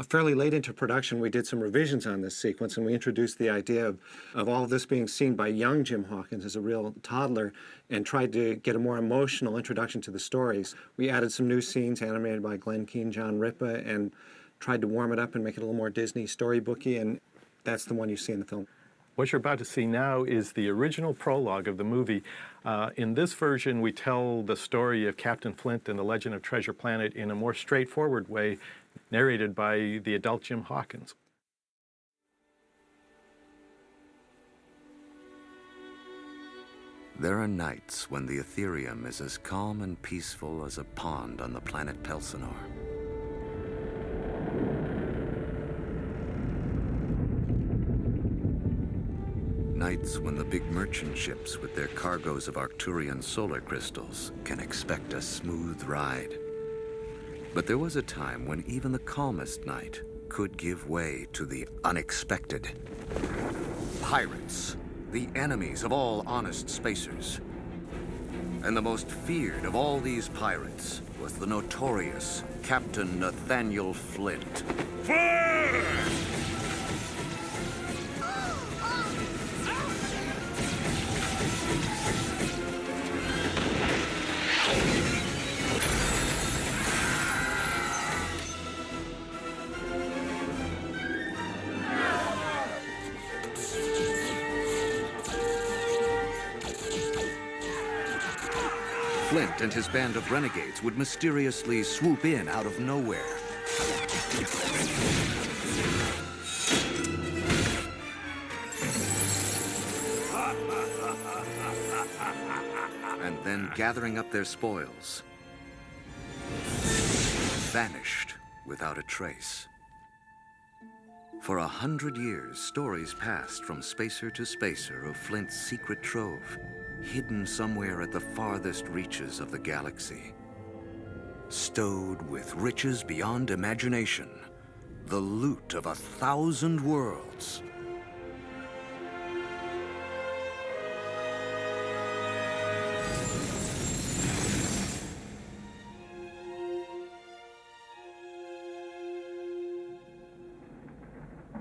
Fairly late into production, we did some revisions on this sequence, and we introduced the idea of all of this being seen by young Jim Hawkins as a real toddler, and tried to get a more emotional introduction to the stories. We added some new scenes animated by Glenn Keane, John Ripa, and tried to warm it up and make it a little more Disney storybooky, and that's the one you see in the film. What you're about to see now is the original prologue of the movie. In this version, we tell the story of Captain Flint and the Legend of Treasure Planet in a more straightforward way, narrated by the adult Jim Hawkins. There are nights when the Ethereum is as calm and peaceful as a pond on the planet Pelsinor. Nights when the big merchant ships with their cargoes of Arcturian solar crystals can expect a smooth ride. But there was a time when even the calmest night could give way to the unexpected. Pirates, the enemies of all honest spacers. And the most feared of all these pirates was the notorious Captain Nathaniel Flint. Fire! Flint and his band of renegades would mysteriously swoop in out of nowhere. And then, gathering up their spoils, vanished without a trace. For 100 years, stories passed from spacer to spacer of Flint's secret trove, hidden somewhere at the farthest reaches of the galaxy. Stowed with riches beyond imagination, the loot of 1,000 worlds.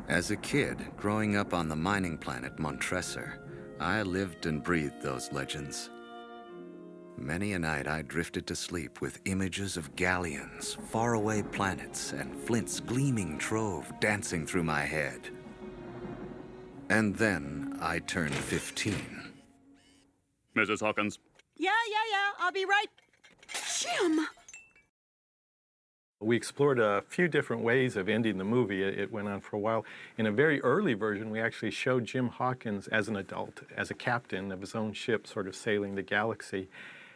As a kid, growing up on the mining planet Montresor, I lived and breathed those legends. Many a night I drifted to sleep with images of galleons, faraway planets, and Flint's gleaming trove dancing through my head. And then I turned 15. Mrs. Hawkins. Yeah, I'll be right. Jim! We explored a few different ways of ending the movie. It went on for a while. In a very early version, we actually showed Jim Hawkins as an adult, as a captain of his own ship, sort of sailing the galaxy.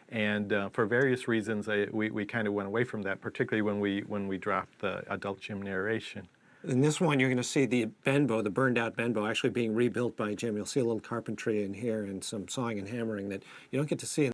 And for various reasons, we kind of went away from that, particularly when we dropped the adult Jim narration. In this one, you're going to see the Benbow, the burned-out Benbow, actually being rebuilt by Jim. You'll see a little carpentry in here and some sawing and hammering that you don't get to see in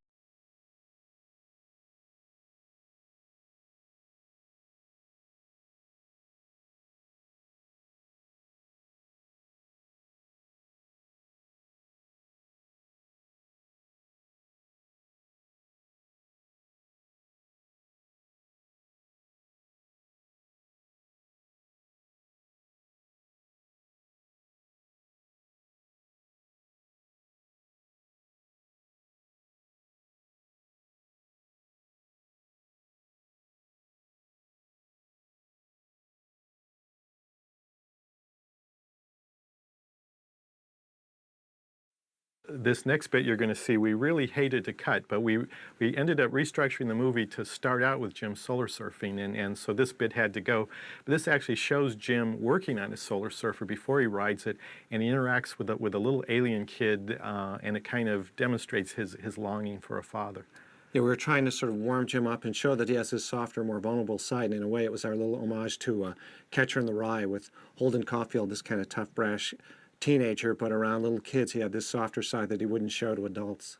This next bit you're going to see, we really hated to cut, but we ended up restructuring the movie to start out with Jim solar surfing, and so this bit had to go. But this actually shows Jim working on his solar surfer before he rides it, and he interacts with a little alien kid, and it kind of demonstrates his longing for a father. Yeah, we were trying to sort of warm Jim up and show that he has his softer, more vulnerable side. And in a way, it was our little homage to Catcher in the Rye with Holden Caulfield, this kind of tough, brash teenager, but around little kids, he had this softer side that he wouldn't show to adults.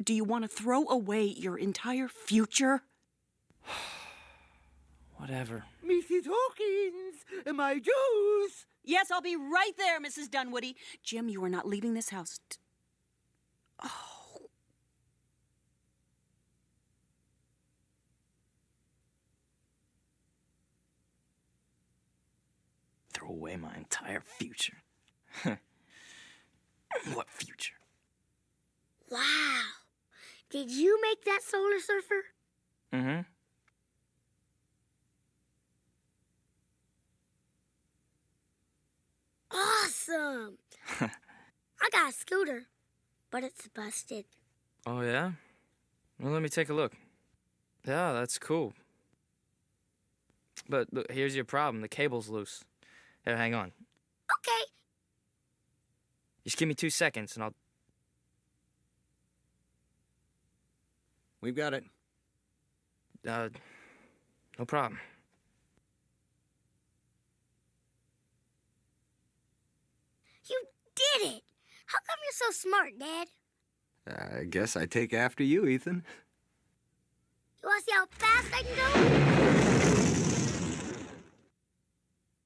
Do you want to throw away your entire future? Whatever. Mrs. Hawkins, my juice! Yes, I'll be right there, Mrs. Dunwoody. Jim, you are not leaving this house. Oh. throw away my entire future. What future? Wow. Did you make that solar surfer? Mm-hmm. Awesome. I got a scooter, but it's busted. Oh, yeah? Well, let me take a look. Yeah, that's cool. But look, here's your problem. The cable's loose. Here, hang on. Okay. Just give me 2 seconds and I'll... We've got it. No problem. You did it. How come you're so smart, Dad? I guess I take after you, Ethan. You want to see how fast I can go?